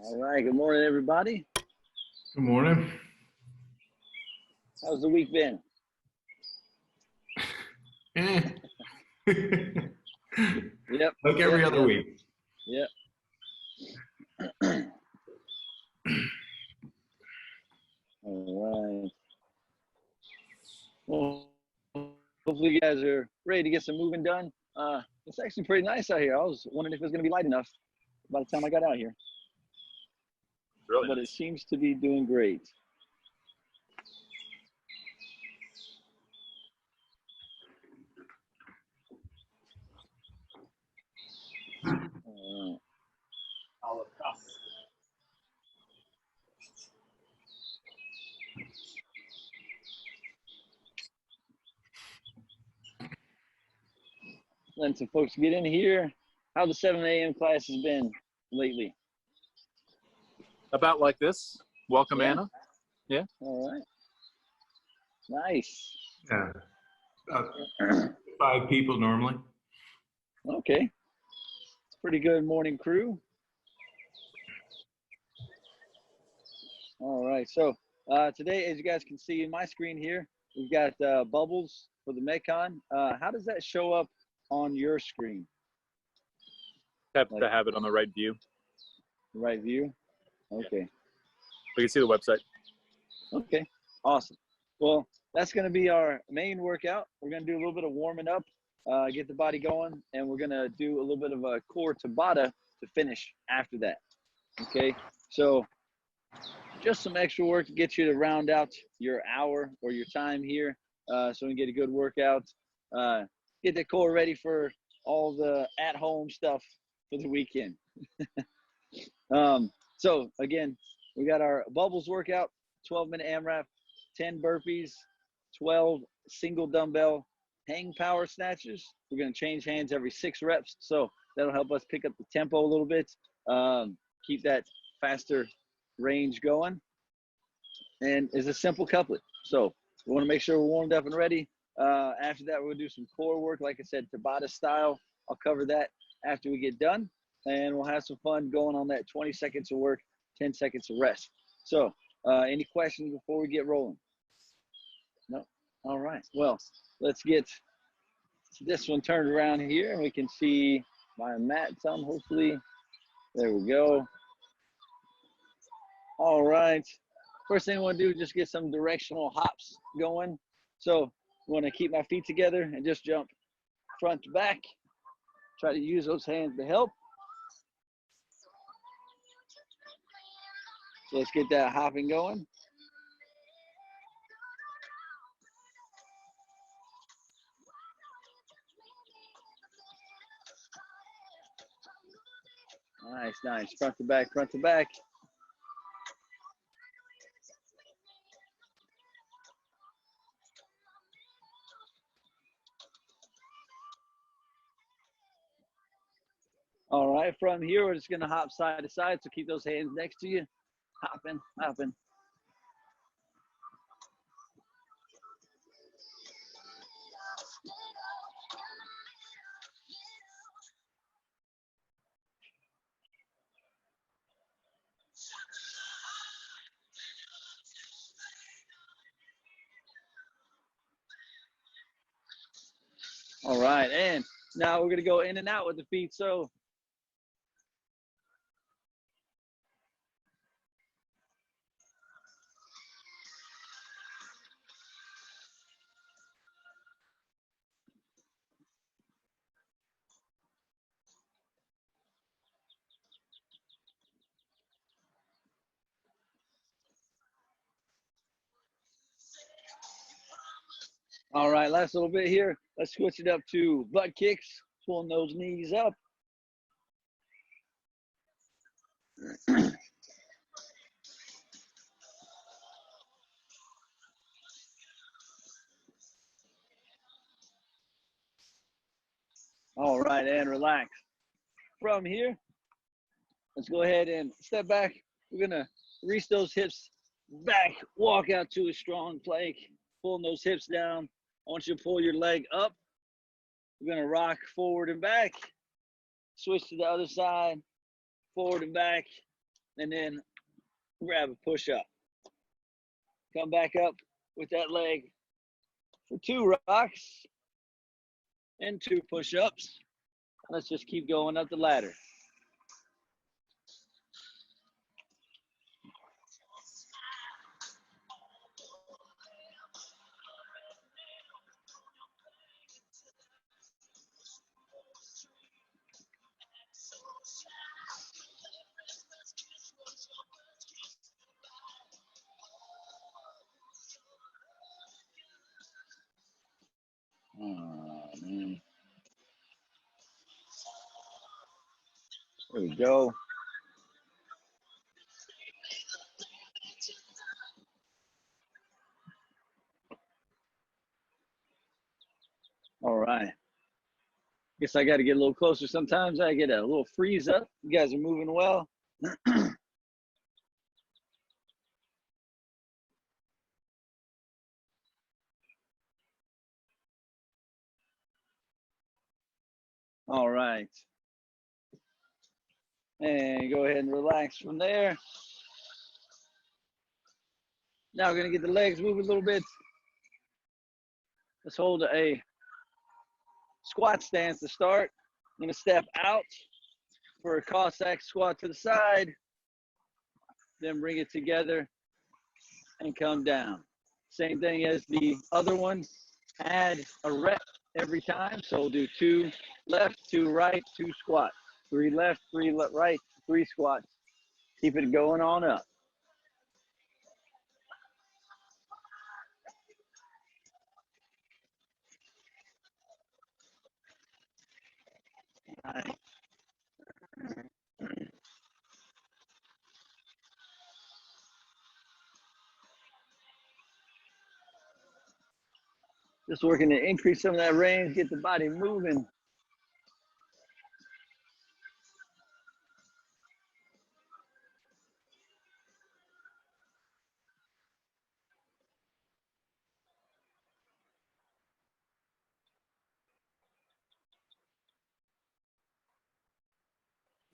All right. Good morning, everybody. Good morning. How's the week been? Yep. Like every other week. Yep. All right. Well, hopefully you guys are ready to get some moving done. It's actually pretty nice out here. I was wondering if it was going to be light enough by the time I got out here. Really? But it seems to be doing great. Letting some folks get in here. How the 7 a.m. class has been lately? About like this. Welcome, Yeah. Anna. Yeah. All right. Nice. Yeah. 5 people normally. Okay. It's a pretty good morning crew. All right. So today, as you guys can see in my screen here, we've got bubbles for the Metcon. How does that show up on your screen? Have to have it on the right view. Right view? Okay. We can see the website. Okay. Awesome. Well, that's going to be our main workout. We're going to do a little bit of warming up, get the body going, and we're going to do a little bit of a core Tabata to finish after that. Okay. So just some extra work to get you to round out your hour or your time here so we can get a good workout. Get the core ready for all the at-home stuff for the weekend. So again, we got our bubbles workout, 12-minute AMRAP, 10 burpees, 12 single dumbbell hang power snatches. We're going to change hands every 6 reps. So that'll help us pick up the tempo a little bit, keep that faster range going. And it's a simple couplet. So we want to make sure we're warmed up and ready. After that, we're going to do some core work. Like I said, Tabata style. I'll cover that after we get done. And we'll have some fun going on that 20 seconds of work, 10 seconds of rest. So any questions before we get rolling? No? All right. Well, let's get this one turned around here, and we can see my mat some, hopefully. There we go. All right. First thing I want to do is just get some directional hops going. So I want to keep my feet together and just jump front to back. Try to use those hands to help. So let's get that hopping going. Nice, nice. Front to back, front to back. All right, from here, we're just going to hop side to side. So keep those hands next to you. Hopping, hopping. All right, and now we're going to go in and out with the feet. So all right, last little bit here. Let's switch it up to butt kicks, pulling those knees up. All right, and relax. From here, let's go ahead and step back. We're going to reach those hips back, walk out to a strong plank, pulling those hips down. I want you to pull your leg up. We're going to rock forward and back. Switch to the other side, forward and back. and then grab a push-up. Come back up with that leg for 2 rocks and 2 push-ups. Let's just keep going up the ladder. Oh, man. There we go. All right. Guess I got to get a little closer. Sometimes I get a little freeze up. You guys are moving well. All right. And go ahead and relax from there. Now we're going to get the legs moving a little bit. Let's hold a squat stance to start. I'm going to step out for a Cossack squat to the side. Then bring it together and come down. Same thing as the other one. Add a rep every time. So we'll do 2 left, 2 right, 2 squats. 3 left, 3 right, 3 squats. Keep it going on up. All right. Just working to increase some of that range, get the body moving.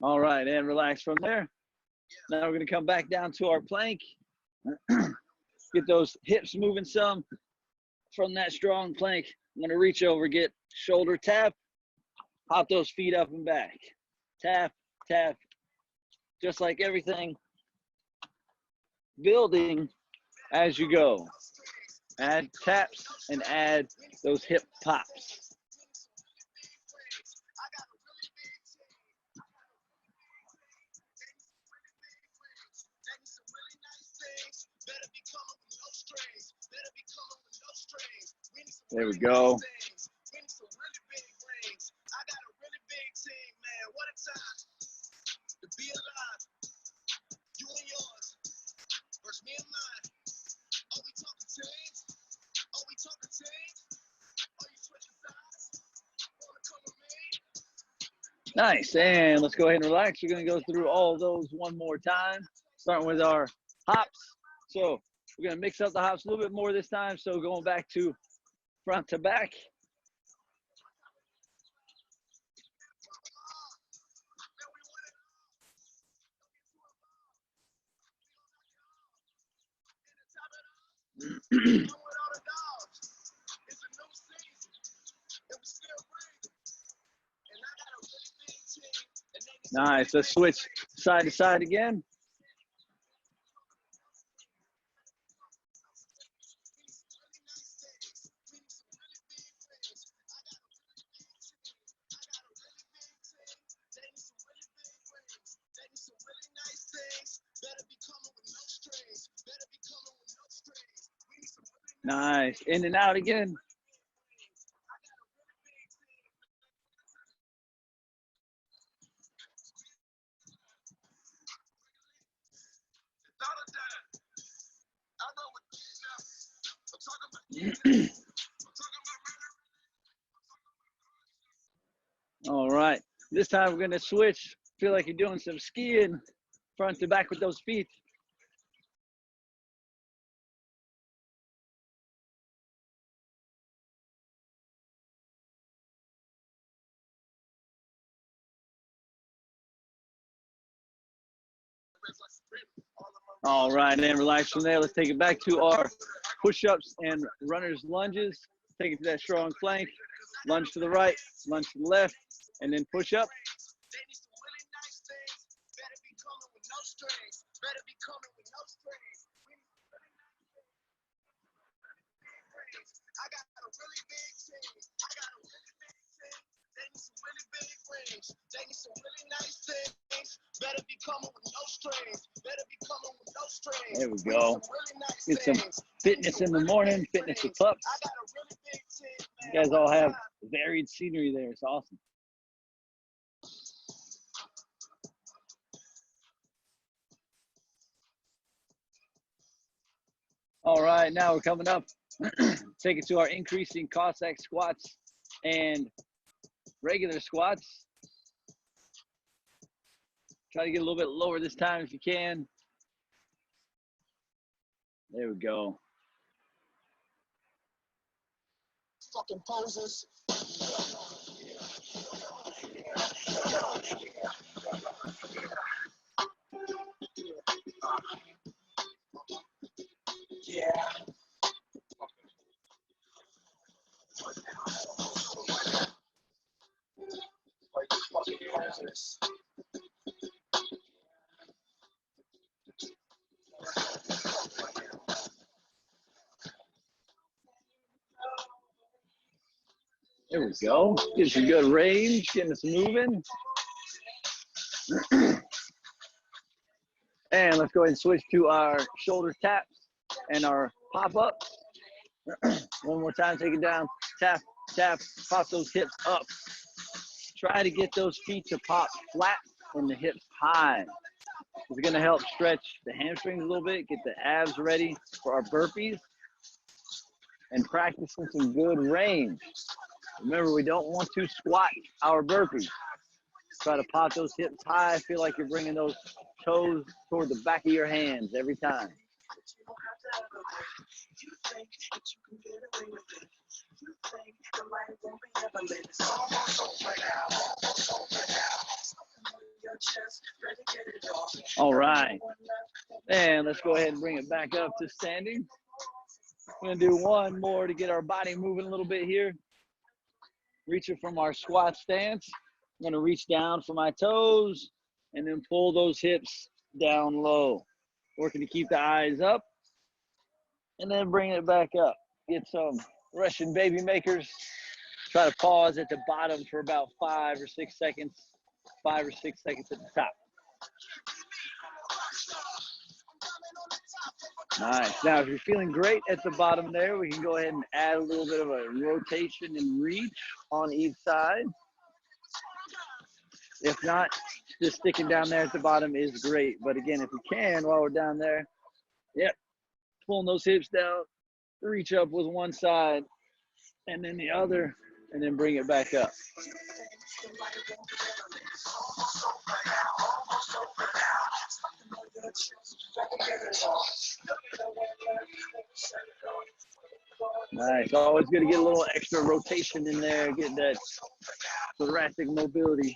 All right, and relax from there. Now we're gonna come back down to our plank. Get those hips moving some from that strong plank. I'm gonna reach over, get shoulder tap, hop those feet up and back. Tap, tap, just like everything. Building as you go. Add taps and add those hip pops. There we go. Nice, and let's go ahead and relax. We're gonna go through all those one more time, starting with our hops. So we're gonna mix up the hops a little bit more this time. So going back to front to back. Nice, let's switch side to side again. Nice, in and out again. All right, this time we're gonna switch. Feel like you're doing some skiing, front to back with those feet. All right, and relax from there. Let's take it back to our push-ups and runner's lunges. Take it to that strong plank. Lunge to the right, lunge to the left, and then push up. There we go. Get some fitness in the morning, fitness with pups. You guys all have varied scenery there. It's awesome. All right, now we're coming up. Take it to our increasing Cossack squats and regular squats. Try to get a little bit lower this time if you can. There we go. Fucking poses. Yeah. Fucking poses. There we go. Get some good range, getting us moving. And let's go ahead and switch to our shoulder taps and our pop-up. One more time, take it down. Tap, tap, pop those hips up. Try to get those feet to pop flat and the hips high. It's gonna help stretch the hamstrings a little bit, get the abs ready for our burpees, and practicing some good range. Remember, we don't want to squat our burpees. Try to pop those hips high. Feel like you're bringing those toes toward the back of your hands every time. All right. And let's go ahead and bring it back up to standing. We're going to do one more to get our body moving a little bit here. Reaching from our squat stance. I'm going to reach down for my toes and then pull those hips down low. Working to keep the eyes up and then bring it back up. Get some Russian baby makers. Try to pause at the bottom for about 5 or 6 seconds. 5 or 6 seconds at the top. Nice. Now, if you're feeling great at the bottom there, we can go ahead and add a little bit of a rotation and reach on each side. If not, just sticking down there at the bottom is great. But again, if you can, while we're down there, yep, pulling those hips down, reach up with one side and then the other, and then bring it back up. Nice. Always good to get a little extra rotation in there, get that thoracic mobility.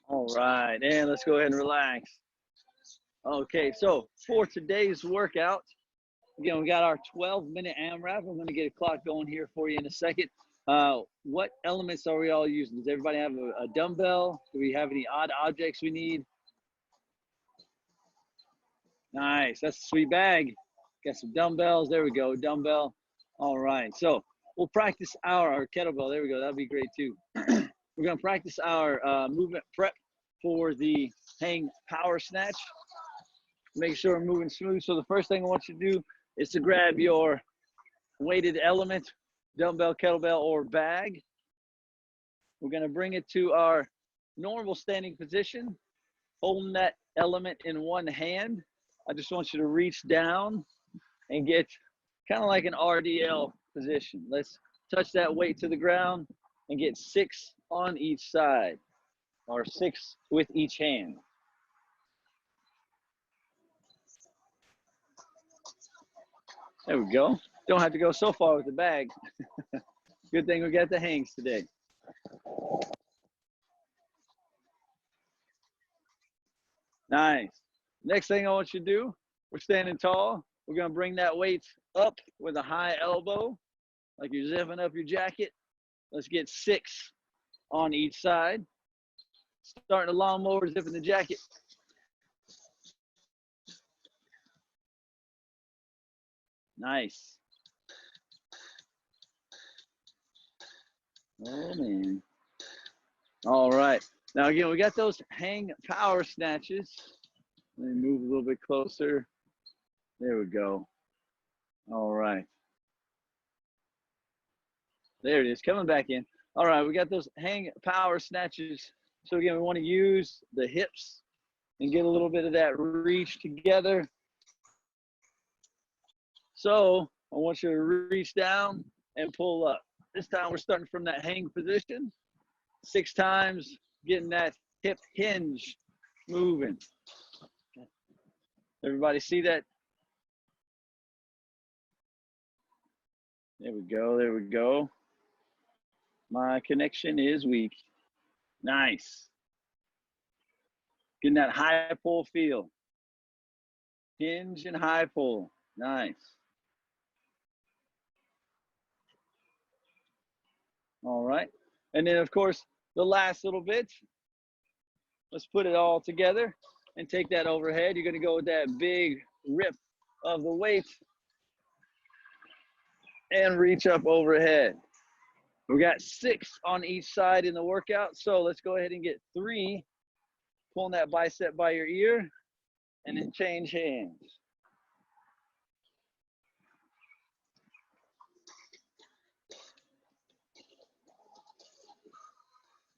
All right, and let's go ahead and relax. Okay, so for today's workout, again, we got our 12-minute AMRAP. I'm going to get a clock going here for you in a second. What elements are we all using? Does everybody have a dumbbell? Do we have any odd objects we need? Nice, that's a sweet bag. Got some dumbbells. There we go, dumbbell. All right, so we'll practice our kettlebell. There we go, that'll be great too. We're going to practice our movement prep for the hang power snatch. Make sure we're moving smooth. So the first thing I want you to do is to grab your weighted element, dumbbell, kettlebell, or bag. We're going to bring it to our normal standing position, holding that element in one hand. I just want you to reach down and get kind of like an RDL position. Let's touch that weight to the ground and get 6 on each side, or 6 with each hand. There we go. Don't have to go so far with the bag. Good thing we got the hangs today. Nice. Next thing I want you to do, we're standing tall. We're going to bring that weight up with a high elbow, like you're zipping up your jacket. Let's get 6 on each side. Starting the lawnmower, zipping the jacket. Nice. Oh, man. All right. Now, again, we got those hang power snatches. Let me move a little bit closer. There we go. All right. There it is, coming back in. All right, we got those hang power snatches. So again, we want to use the hips and get a little bit of that reach together. So I want you to reach down and pull up. This time we're starting from that hang position. 6 times, getting that hip hinge moving. Everybody see that? There we go, there we go. My connection is weak. Nice. Getting that high pull feel. Hinge and high pull. Nice. All right. And then, of course, the last little bit. Let's put it all together and take that overhead. You're going to go with that big rip of the weight and reach up overhead. We got 6 on each side in the workout. So let's go ahead and get 3. Pulling that bicep by your ear and then change hands.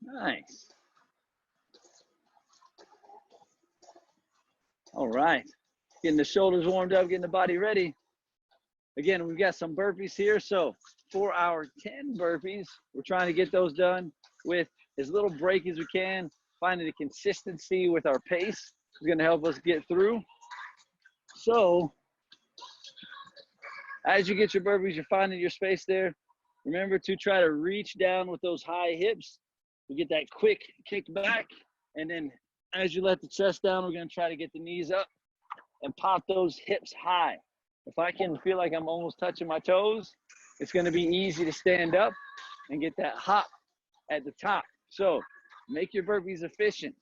Nice. All right. Getting the shoulders warmed up, getting the body ready. Again, we've got some burpees here. So for our 10 burpees, we're trying to get those done with as little break as we can. Finding the consistency with our pace is going to help us get through. So as you get your burpees, you're finding your space there. Remember to try to reach down with those high hips. You get that quick kick back. And then as you let the chest down, we're going to try to get the knees up and pop those hips high. If I can feel like I'm almost touching my toes, it's going to be easy to stand up and get that hop at the top. So make your burpees efficient.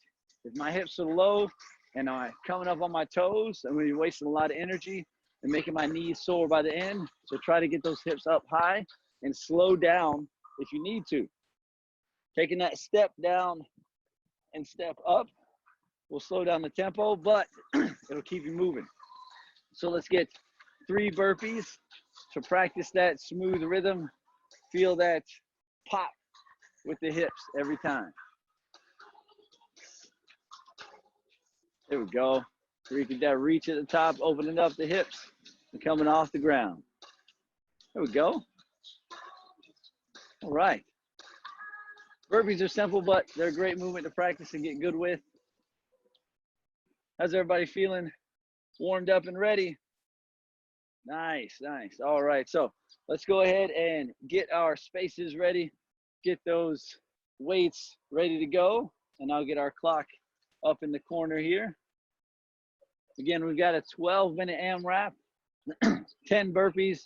If my hips are low and I'm coming up on my toes, I'm going to be wasting a lot of energy and making my knees sore by the end. So try to get those hips up high and slow down if you need to. Taking that step down and step up will slow down the tempo, but it'll keep you moving. So let's get 3 burpees to practice that smooth rhythm. Feel that pop with the hips every time. There we go. So you get that reach at the top, opening up the hips and coming off the ground. There we go. All right. Burpees are simple, but they're a great movement to practice and get good with. How's everybody feeling? Warmed up and ready? Nice, nice. All right, so let's go ahead and get our spaces ready. Get those weights ready to go. And I'll get our clock up in the corner here. Again, we've got a 12-minute AMRAP, 10 burpees,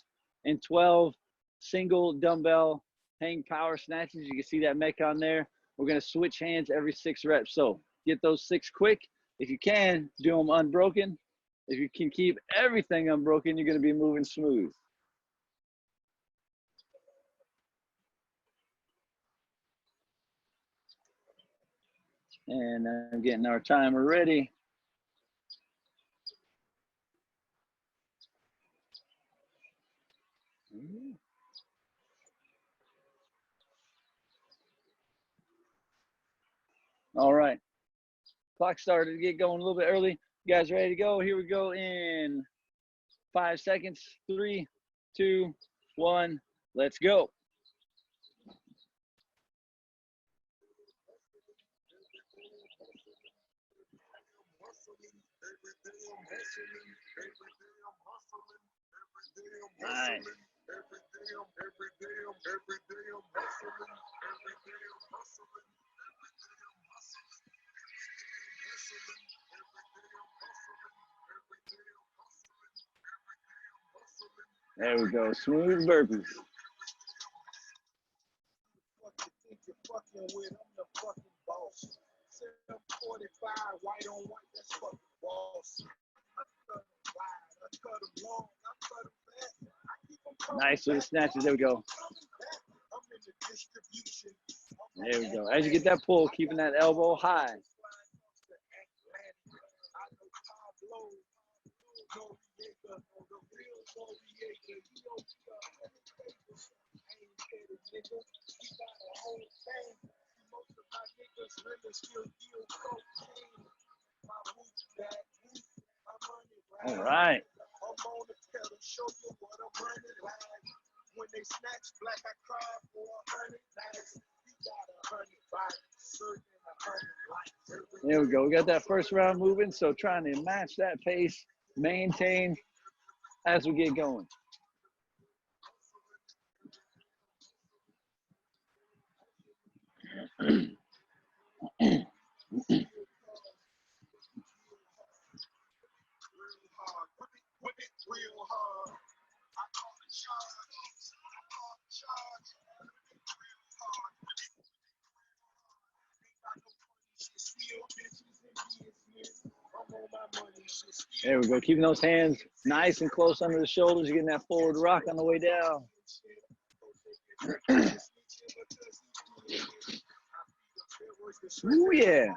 and 12 single dumbbell hang power snatches. You can see that mech on there. We're going to switch hands every 6 reps. So get those 6 quick. If you can, do them unbroken. If you can keep everything unbroken, you're going to be moving smooth. And I'm getting our timer ready. All right. Clock started to get going a little bit early. You guys ready to go? Here we go in 5 seconds. 3, 2, 1. Let's go. Nice. There we go. Smooth burpees. Think you're fucking with, I'm the fucking boss. 745, white on white, that's fucking boss. I cut 'em wide, I cut 'em long, I cut 'em fast. I keep 'em coming Nice with the back, snatches. There we go. I'm in the distribution. There we go. As you get that pull, keeping that elbow high. All right. I'm on the pedal, show you what I'm running like. When they snatch black, I cry for 100 nights. You got 100 bodies, certain 100 lives. There we go. We got that first round moving, so trying to match that pace, maintain as we get going. Whip it real hard. I call the charge. I call the charge. Whip it real hard. Whip it ain't got no funny shit. Steal bitches and business. I'm on my money shit. There we go. Keeping those hands nice and close under the shoulders. You're getting that forward rock on the way down. Ooh, yeah.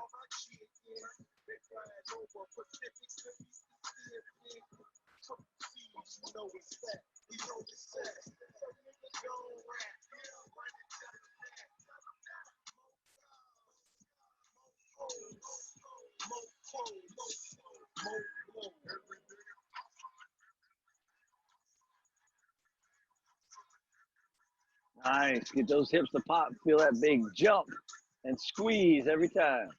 Nice. Get those hips to pop. Feel that big jump and squeeze every time.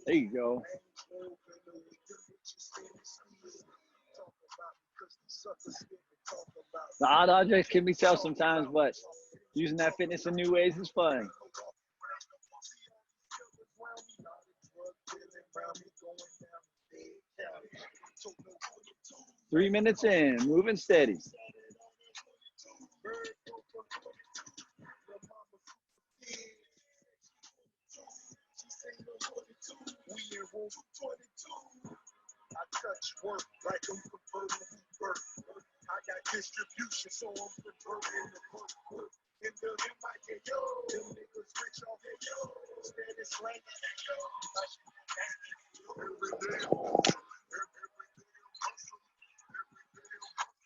There you go. The odd objects can be tough sometimes, but using that fitness in new ways is fun. 3 minutes in, moving steady. I touch work like I'm converting work. I got distribution, so I'm converting the work. In the MIK, yo, them niggas rich off it, yo. Steady slanging it, yo. Every day, every day, I'm hustling. Every day, I'm hustling.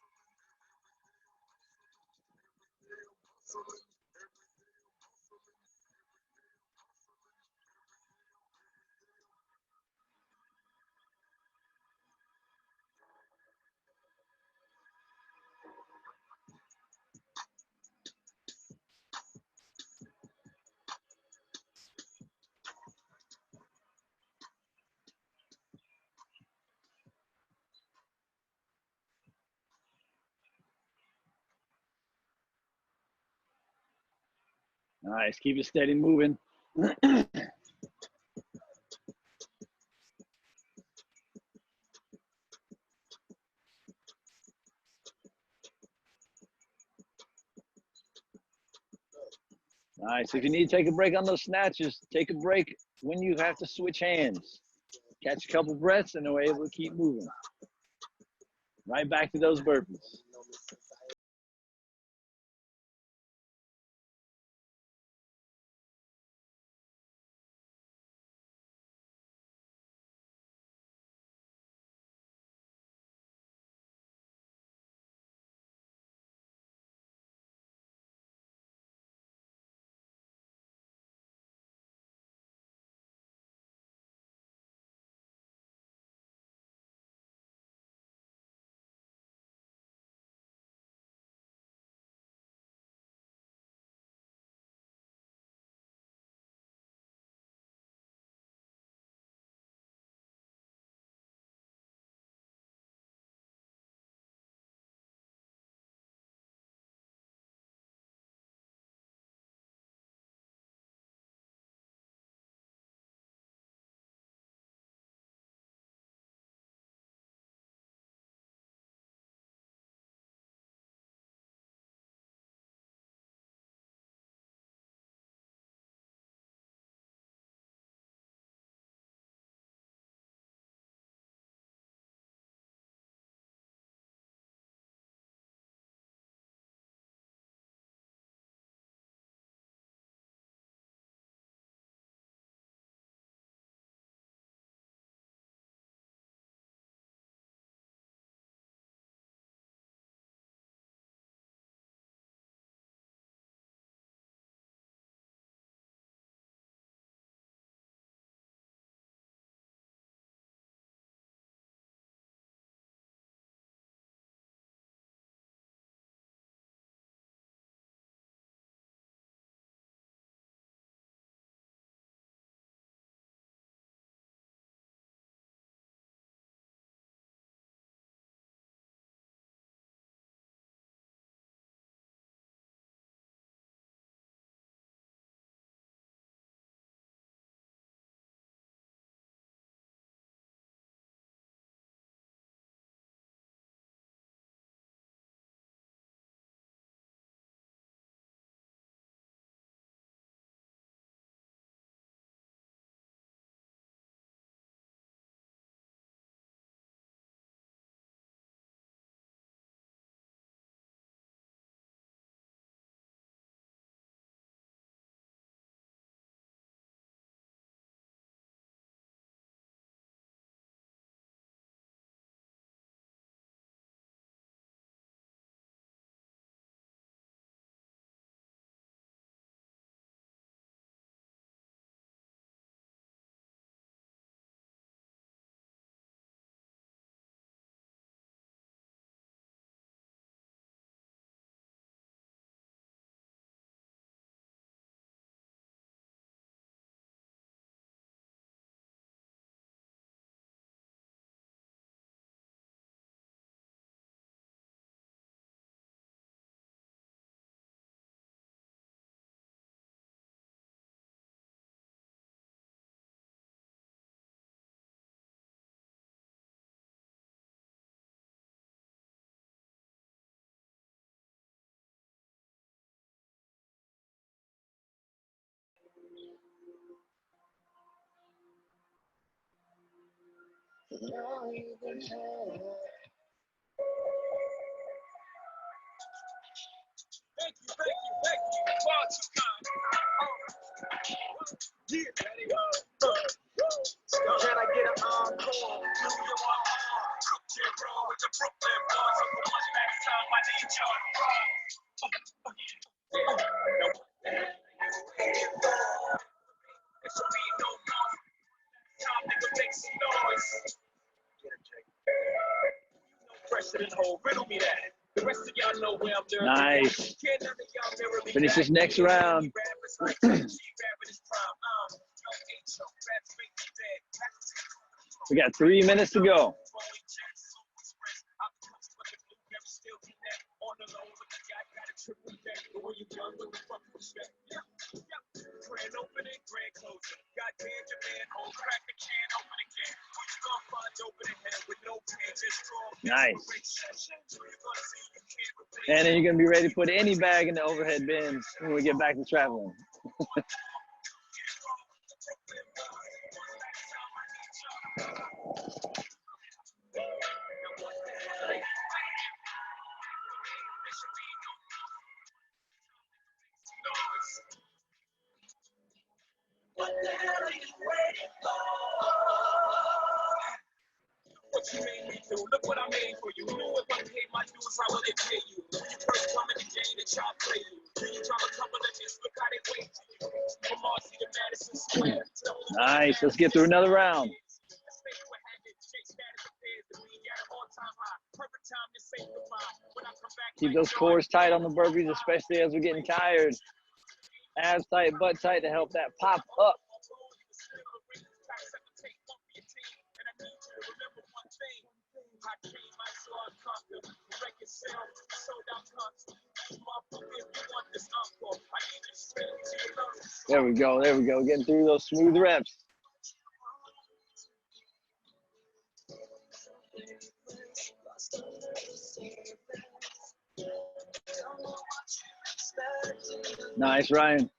Nice, keep it steady moving. Nice. If you need to take a break on those snatches, take a break when you have to switch hands. Catch a couple breaths and then we're able to keep moving. Right back to those burpees. Thank you. Far too kind. Yeah, ready? Can I get an encore? Do you want more? Cook your bro with the Brooklyn boys. So for one last time, I need y'all to rock. This will be no more. Time, nigga, make some noise. No pressure in whole, riddle me that. The rest of y'all know where I'm doing. Nice. Finish this next round. We got 3 minutes to go. Grand opening, grand closing. Goddamn your man, hold crack the can open again. Who you gonna find open ahead with no pain, just strong. Nice. And then you're gonna be ready to put any bag in the overhead bin when we get back to traveling. What the hell are you waiting for? What you made me do? Look what I made for you. Knew if I paid my dues, how will they pay you? When you first come in the game, they try to play you. Do you try to cover the miss? Look how they wait for you. From Marcy to Madison Square. Nice. Let's get through another round. Keep those cores tight on the burpees, especially as we're getting tired. Abs tight, butt tight to help that pop up. There we go. There we go. Getting through those smooth reps. Nice, Ryan.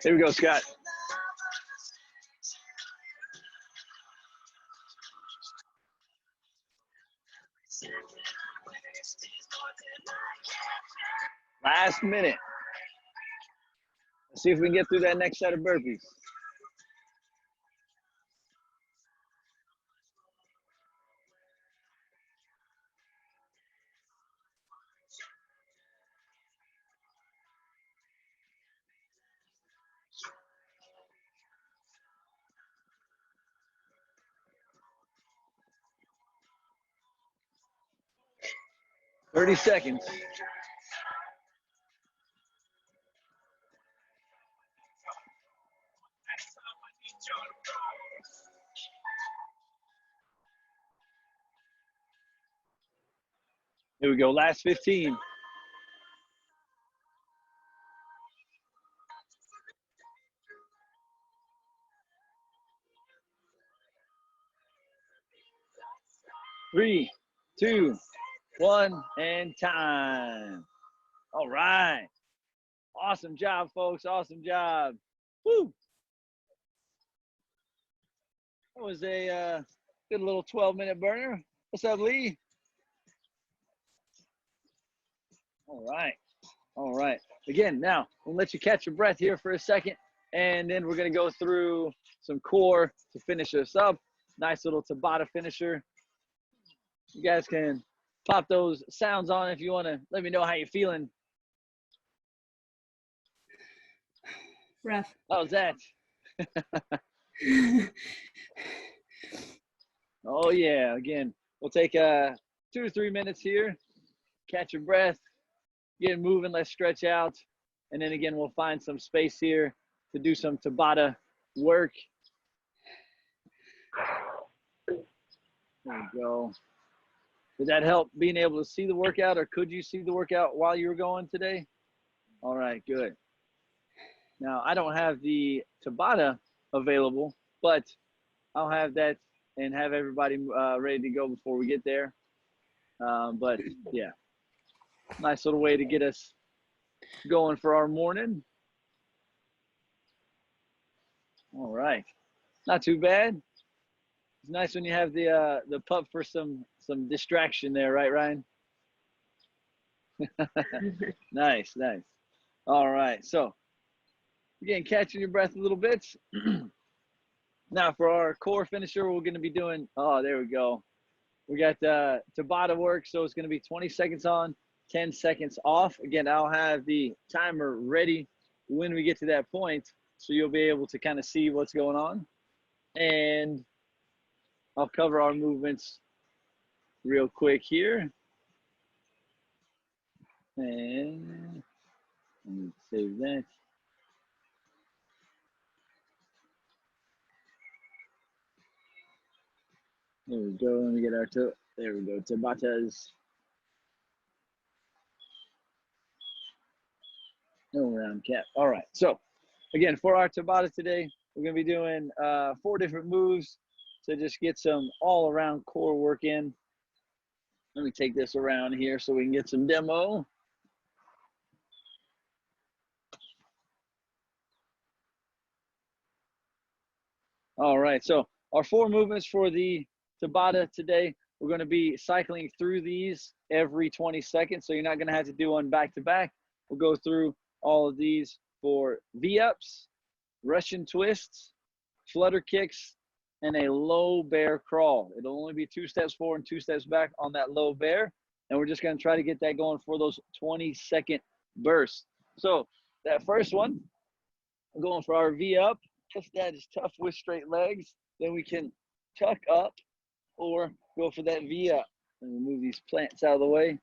Here we go, Scott. Last minute. Let's see if we can get through that next set of burpees. Thirty seconds. Here we go, last 15. Three, two, one, and time. All right. Awesome job, folks. Awesome job. Woo. That was a good little 12-minute burner. What's up, Lee? All right. All right. Again, now we'll let you catch your breath here for a second, and then we're going to go through some core to finish us up. Nice little Tabata finisher. You guys can pop those sounds on if you want to let me know how you're feeling. Rough. How's that? Oh, yeah. Again, we'll take 2 to 3 minutes here. Catch your breath. Get moving. Let's stretch out. And then again, we'll find some space here to do some Tabata work. There we go. Did that help being able to see the workout, or could you see the workout while you were going today? All right, good. Now, I don't have the Tabata available, but I'll have that and have everybody ready to go before we get there. But, yeah. Nice little way to get us going for our morning. All right. Not too bad. It's nice when you have the pup for some distraction there, right, Ryan? Nice, nice. All right. So again, catching your breath a little bit. Now for our core finisher, we're going to be doing, oh, there we go. We got Tabata work, so it's going to be 20 seconds on, 10 seconds off. Again, I'll have the timer ready when we get to that point, so you'll be able to kind of see what's going on. And I'll cover our movements real quick here. And let me save that. There we go. Let me get our there we go. Tabatas. No round cap. All right. So again, for our Tabata today, we're going to be doing 4 different moves to just get some all around core work in. Let me take this around here so we can get some demo. All right. So our 4 movements for the Tabata today, we're going to be cycling through these every 20 seconds. So you're not going to have to do one back to back. We'll go through all of these for V-ups, Russian twists, flutter kicks, and a low bear crawl. It'll only be 2 steps forward and 2 steps back on that low bear. And we're just going to try to get that going for those 20-second bursts. So that first one, I'm going for our V-up. If that is tough with straight legs, then we can tuck up or go for that V-up. And we'll move these plants out of the way.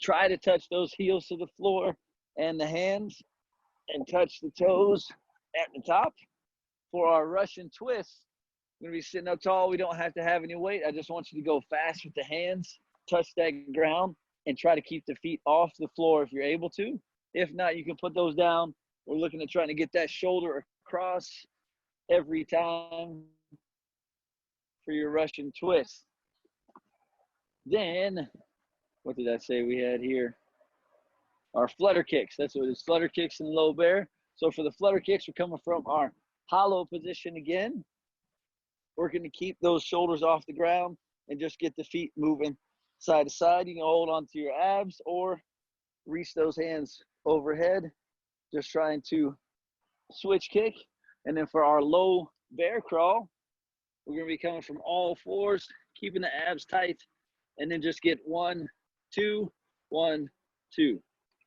Try to touch those heels to the floor and the hands, and touch the toes at the top. For our Russian twist, we're gonna be sitting up tall. We don't have to have any weight. I just want you to go fast with the hands, touch that ground, and try to keep the feet off the floor if you're able to. If not, you can put those down. We're looking at trying to get that shoulder across every time for your Russian twist. Then, what did I say we had here? Our flutter kicks. That's what it is, flutter kicks and low bear. So for the flutter kicks, we're coming from our hollow position again. Working to keep those shoulders off the ground and just get the feet moving side to side. You can hold onto your abs or reach those hands overhead. Just trying to switch kick. And then for our low bear crawl, we're going to be coming from all fours, keeping the abs tight, and then just get 1, 2, 1, 2,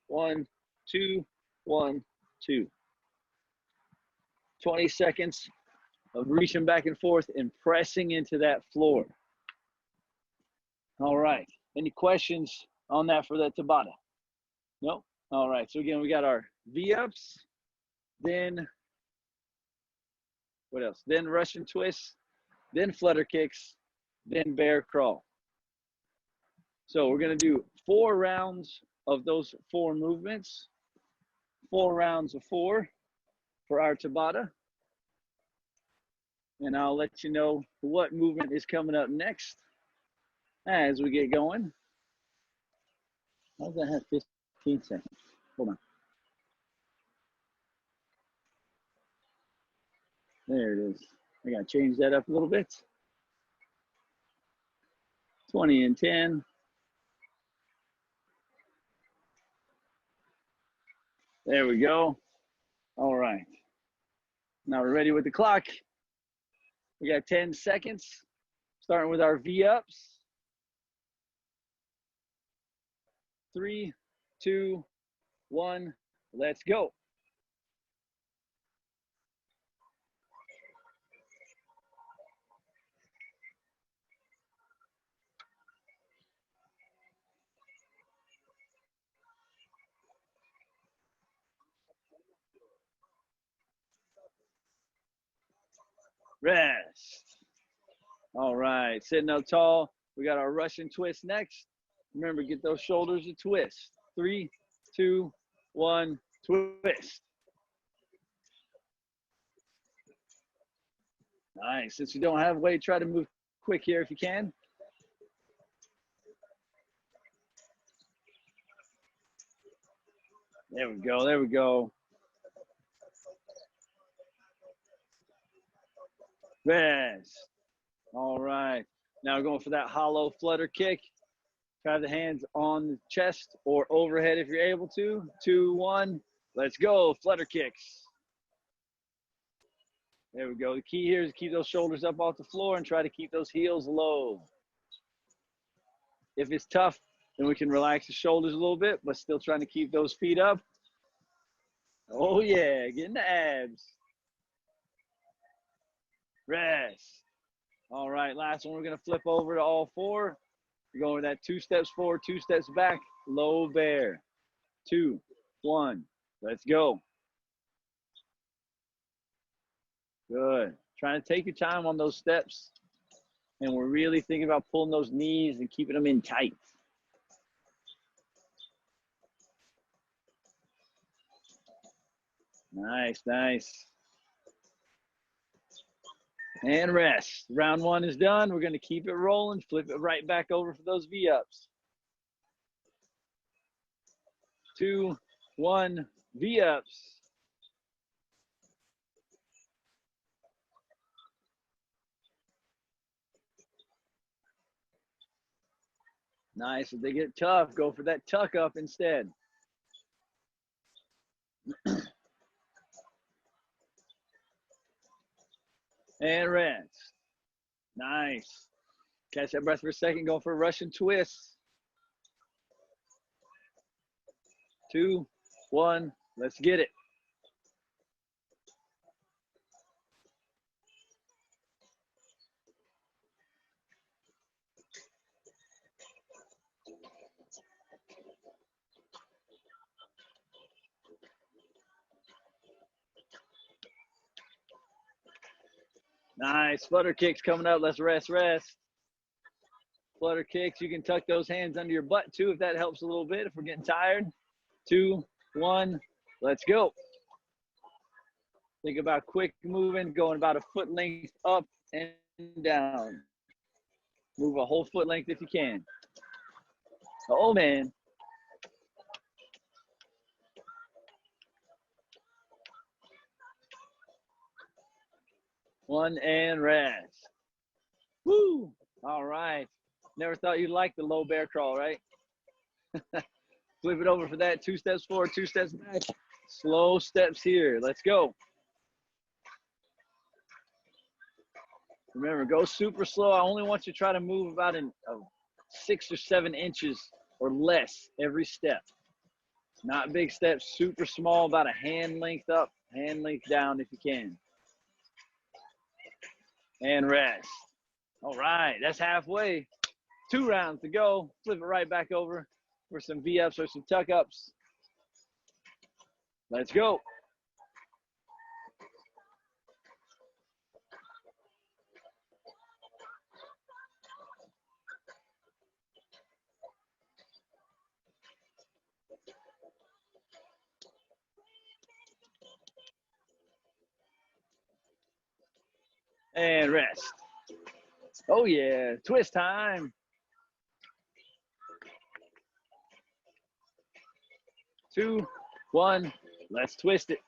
1, 2, 1, 2. 20 seconds of reaching back and forth and pressing into that floor. All right. Any questions on that for that Tabata? Nope. All right. So again, we got our V-ups, then what else? Then Russian twists, then flutter kicks, then bear crawl. So we're going to do 4 rounds of those 4 movements, 4 rounds of 4 for our Tabata. And I'll let you know what movement is coming up next as we get going. How does that have 15 seconds? Hold on. There it is. I got to change that up a little bit. 20 and 10. There we go. All right. Now we're ready with the clock. We got 10 seconds, starting with our V-ups. 3, 2, 1, let's go. Rest. All right, sitting up tall. We got our Russian twist next. Remember, get those shoulders to twist. 3, 2, 1, twist. Nice. Since you don't have weight, try to move quick here if you can. There we go. There we go. Rest. All right. Now we're going for that hollow flutter kick. Try the hands on the chest or overhead if you're able to. 2, 1. Let's go. Flutter kicks. There we go. The key here is to keep those shoulders up off the floor and try to keep those heels low. If it's tough, then we can relax the shoulders a little bit, but still trying to keep those feet up. Oh, yeah. Getting the abs. Rest. All right. Last one, we're going to flip over to all 4. You're going with that 2 steps forward, 2 steps back, low bear. 2, 1. Let's go. Good. Trying to take your time on those steps. And we're really thinking about pulling those knees and keeping them in tight. Nice, nice. And rest. Round 1 is done. We're going to keep it rolling. Flip it right back over for those V-ups. 2, 1, V-ups. Nice. If they get tough, go for that tuck up instead. And rest. Nice. Catch that breath for a second. Go for a Russian twist. 2, 1. Let's get it. Nice. Flutter kicks coming up. Let's rest, rest. Flutter kicks. You can tuck those hands under your butt too if that helps a little bit if we're getting tired. 2, 1. Let's go. Think about quick moving, going about a foot length up and down. Move a whole foot length if you can. Oh, man. One and rest. Woo! All right. Never thought you'd like the low bear crawl, right? Flip it over for that. 2 steps forward, 2 steps back. Slow steps here. Let's go. Remember, go super slow. I only want you to try to move about 6 or 7 inches or less every step. Not big steps, super small, about a hand length up, hand length down if you can. And rest. All right, that's halfway. 2 rounds to go. Flip it right back over for some V-ups or some tuck-ups. Let's go. And rest. Oh, yeah. Twist time. 2, 1. Let's twist it.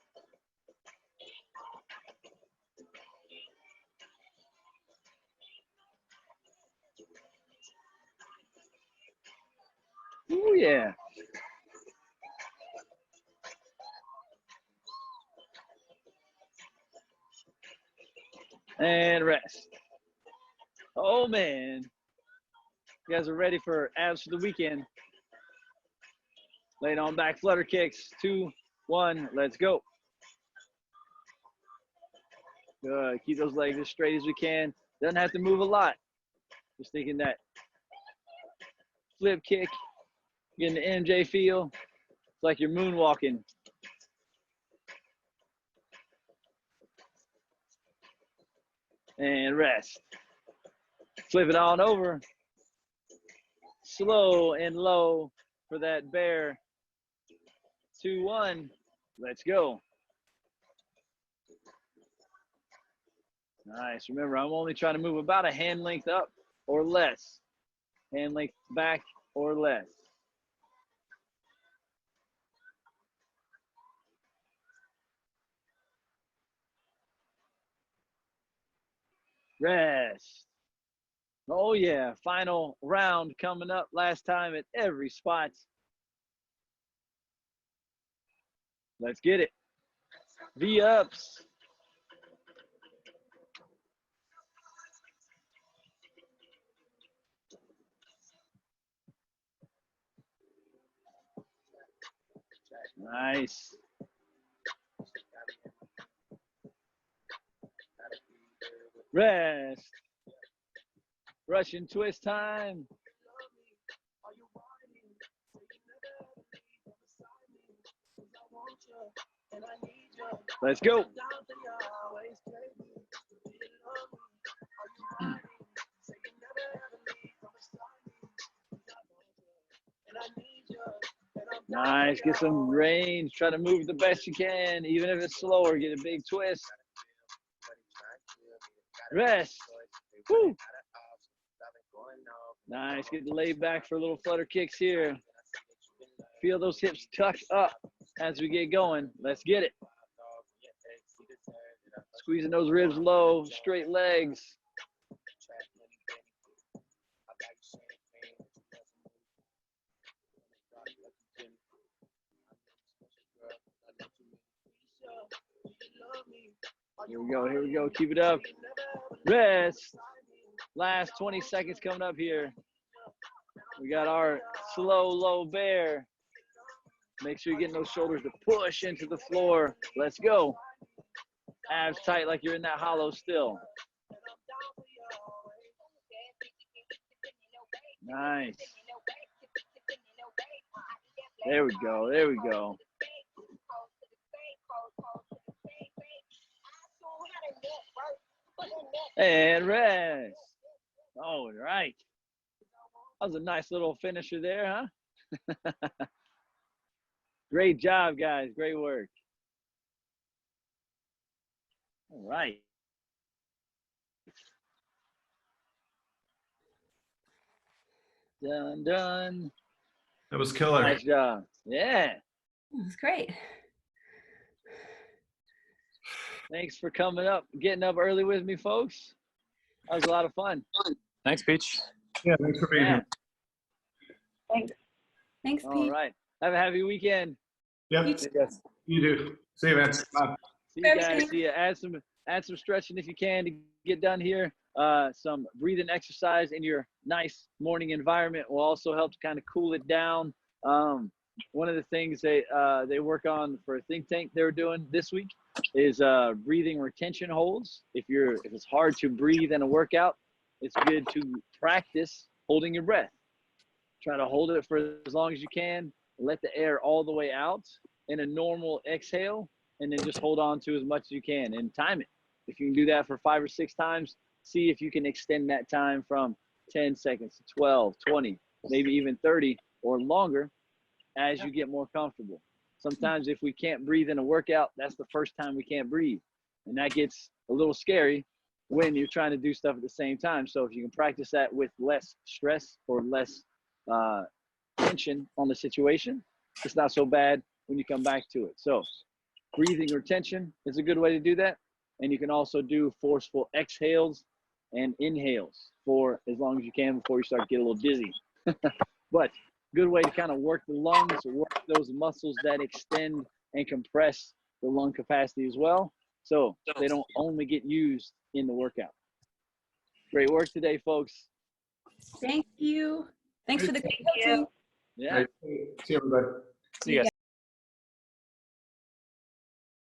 Oh, yeah. And rest. Oh, man. You guys are ready for abs for the weekend. Lay it on back, flutter kicks. 2, 1, let's go. Good. Keep those legs as straight as we can. Doesn't have to move a lot. Just thinking that flip kick, getting the MJ feel. It's like you're moonwalking. And rest. Flip it on over. Slow and low for that bear. 2, 1. Let's go. Nice. Remember, I'm only trying to move about a hand length up or less. Hand length back or less. Rest. Oh, yeah. Final round coming up. Last time at every spot. Let's get it. V-ups. Nice. Rest. Russian twist time. Let's go. Nice. Get some range. Try to move the best you can. Even if it's slower, get a big twist. Rest. Woo. Nice. Get the laid back for little flutter kicks here. Feel those hips tuck up as we get going. Let's get it. Squeezing those ribs low, straight legs. Here we go, here we go. Keep it up. Rest. Last 20 seconds coming up here. We got our slow, low bear. Make sure you're getting those shoulders to push into the floor. Let's go. Abs tight like you're in that hollow still. Nice. There we go, there we go. And rest. All right. That was a nice little finisher there, huh? Great job, guys. Great work. All right. Done, done. That was killer. Nice job. Yeah. That was great. Thanks for coming up, getting up early with me, folks. That was a lot of fun. Thanks, Pietsch. Yeah, thanks for being here. Thanks. Thanks, All Pete. right. Have a happy weekend. Yep, You too. you do. See you, Vince. Bye. See you guys. See you. Add some stretching if you can to get done here. Some breathing exercise in your nice morning environment will also help to kind of cool it down. One of the things they work on for a think tank they were doing this week is breathing retention holds. If it's hard to breathe in a workout, it's good to practice holding your breath. Try to hold it for as long as you can. Let the air all the way out in a normal exhale, and then just hold on to as much as you can and time it. If you can do that for 5 or 6 times, see if you can extend that time from 10 seconds to 12, 20, maybe even 30 or longer as you get more comfortable. Sometimes if we can't breathe in a workout, that's the first time we can't breathe. And that gets a little scary when you're trying to do stuff at the same time. So if you can practice that with less stress or less tension on the situation, it's not so bad when you come back to it. So breathing retention is a good way to do that. And you can also do forceful exhales and inhales for as long as you can before you start to get a little dizzy. But good way to kind of work the lungs, work those muscles that extend and compress the lung capacity as well, so they don't only get used in the workout. Great work today, folks. Thank you. Thanks for the great coaching. Yeah. See you, everybody. See you guys.